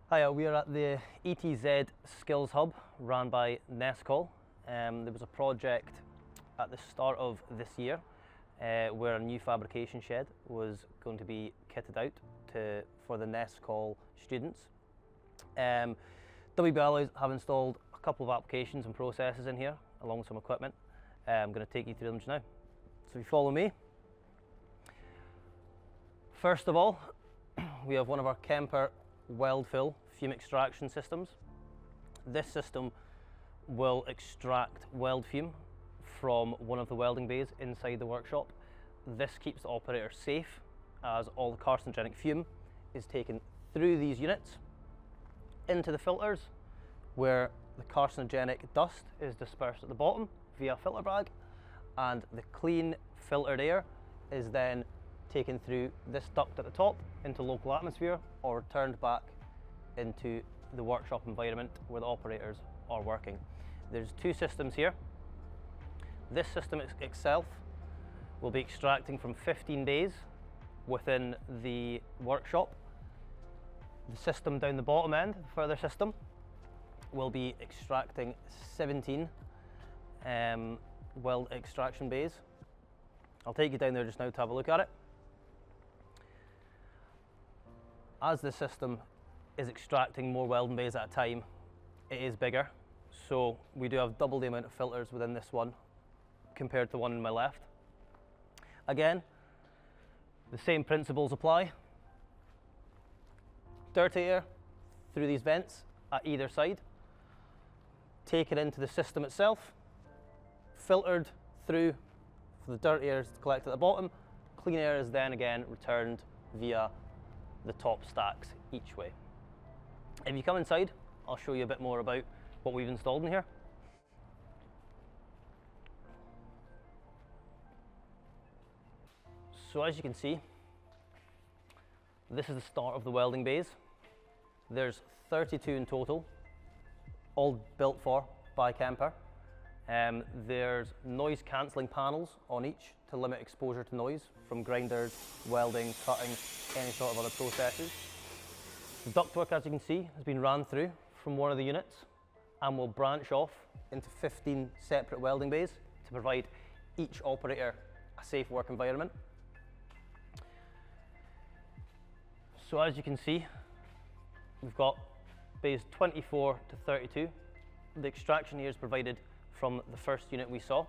Hi, we are at the ETZ Skills Hub run by NESCOL. There was a project at the start of this year where a new fabrication shed was going to be kitted out for the NESCOL students. WBLs have installed a couple of applications and processes in here along with some equipment. I'm going to take you through them just now. So if you follow me. First of all, we have one of our Kemper weld fill fume extraction systems. This system will extract weld fume from one of the welding bays inside the workshop. This keeps the operator safe as all the carcinogenic fume is taken through these units into the filters where the carcinogenic dust is dispersed at the bottom via a filter bag, and the clean filtered air is then taken through this duct at the top into local atmosphere or returned back into the workshop environment where the operators are working. There's two systems here. This system itself will be extracting from 15 bays within the workshop. The system down the bottom end, the further system, will be extracting 17 weld extraction bays. I'll take you down there just now to have a look at it. As the system is extracting more welding bays at a time, it is bigger. So we do have double the amount of filters within this one compared to the one on my left. Again, the same principles apply. Dirty air through these vents at either side, take it into the system itself, filtered through for the dirty air to collect at the bottom. Clean air is then again returned via the top stacks each way. If you come inside, I'll show you a bit more about what we've installed in here. So as you can see, this is the start of the welding bays. There's 32 in total, all built for by Kemper. There's noise cancelling panels on each to limit exposure to noise from grinders, welding, cutting, any sort of other processes. The ductwork, as you can see, has been ran through from one of the units and will branch off into 15 separate welding bays to provide each operator a safe work environment. So as you can see, we've got bays 24 to 32. The extraction here is provided from the first unit we saw.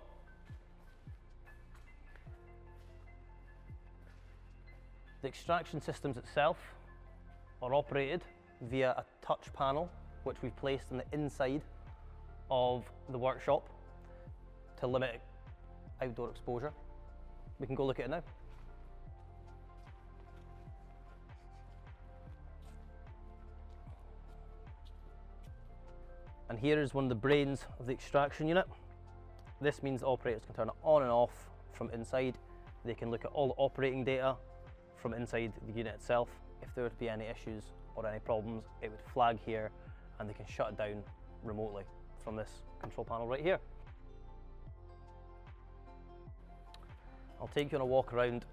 The extraction systems itself are operated via a touch panel which we've placed on the inside of the workshop to limit outdoor exposure. We can go look at it now. And here is one of the brains of the extraction unit. This means the operators can turn it on and off from inside. They can look at all the operating data from inside the unit itself. If there were to be any issues or any problems, it would flag here and they can shut it down remotely from this control panel right here. I'll take you on a walk around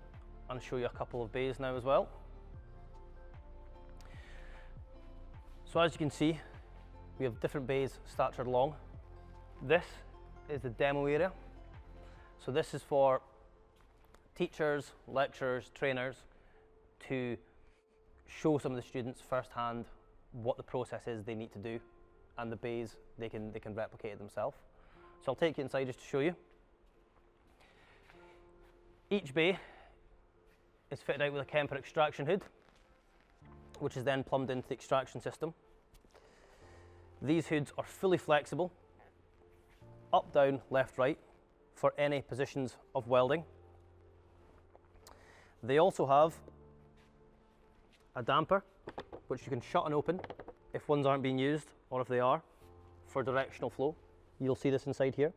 and show you a couple of bays now as well. So as you can see, we have different bays statured along. This is the demo area. So this is for teachers, lecturers, trainers to show some of the students firsthand what the process is they need to do, and the bays they can replicate it themselves. So I'll take you inside just to show you. Each bay is fitted out with a Kemper extraction hood, which is then plumbed into the extraction system. These hoods are fully flexible, up, down, left, right, for any positions of welding. They also have a damper, which you can shut and open if ones aren't being used, or if they are, for directional flow. You'll see this inside here.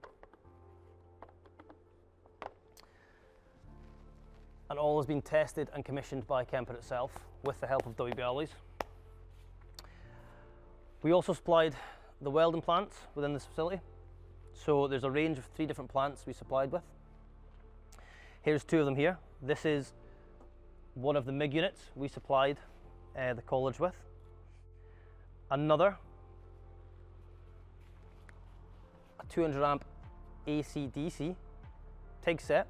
And all has been tested and commissioned by Kemper itself with the help of WBLs. We also supplied the welding plants within this facility. So there's a range of 3 different plants we supplied with. Here's 2 of them here. This is one of the MIG units we supplied the college with. Another, a 200 amp AC DC TIG set.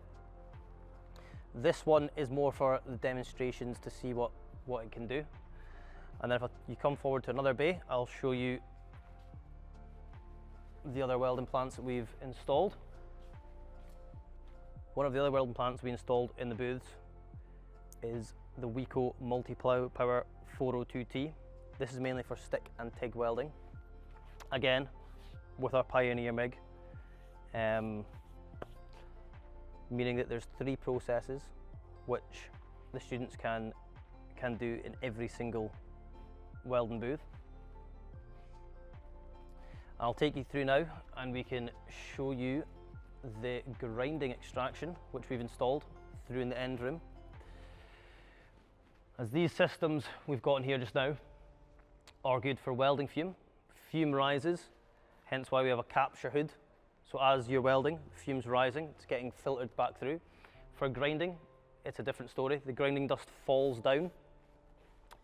This one is more for the demonstrations to see what it can do. And then if you come forward to another bay, I'll show you the other welding plants that we've installed. One of the other welding plants we installed in the booths is the Weco Multi-Power 402T. This is mainly for stick and TIG welding. Again, with our Pioneer MIG, meaning that there's 3 processes which the students can do in every single welding booth. I'll take you through now and we can show you the grinding extraction which we've installed through in the end room. As these systems we've got in here just now are good for welding fume. Fume rises, hence why we have a capture hood. So as you're welding, fume's rising, it's getting filtered back through. For grinding, it's a different story. The grinding dust falls down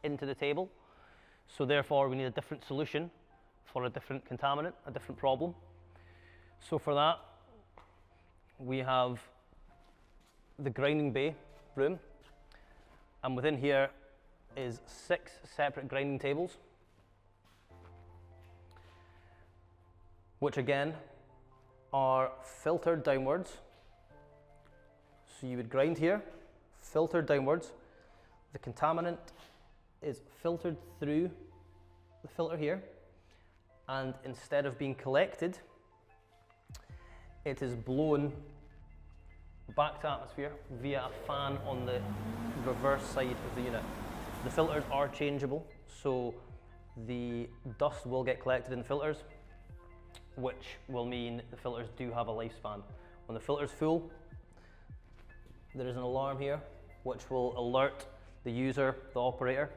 into the table. So therefore we need a different solution for a different contaminant, a different problem. So for that, we have the grinding bay room. And within here is 6 separate grinding tables, which again are filtered downwards. So you would grind here, filtered downwards. The contaminant is filtered through the filter here, and instead of being collected, it is blown back to atmosphere via a fan on the reverse side of the unit. The filters are changeable, so the dust will get collected in the filters, which will mean the filters do have a lifespan. When the filter's full, there is an alarm here which will alert the user, the operator,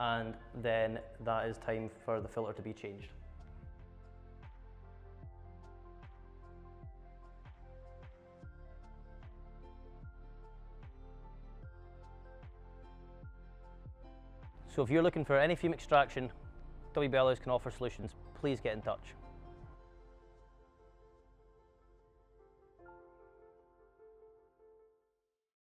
and then that is time for the filter to be changed. So if you're looking for any fume extraction, WB Alloys can offer solutions. Please get in touch.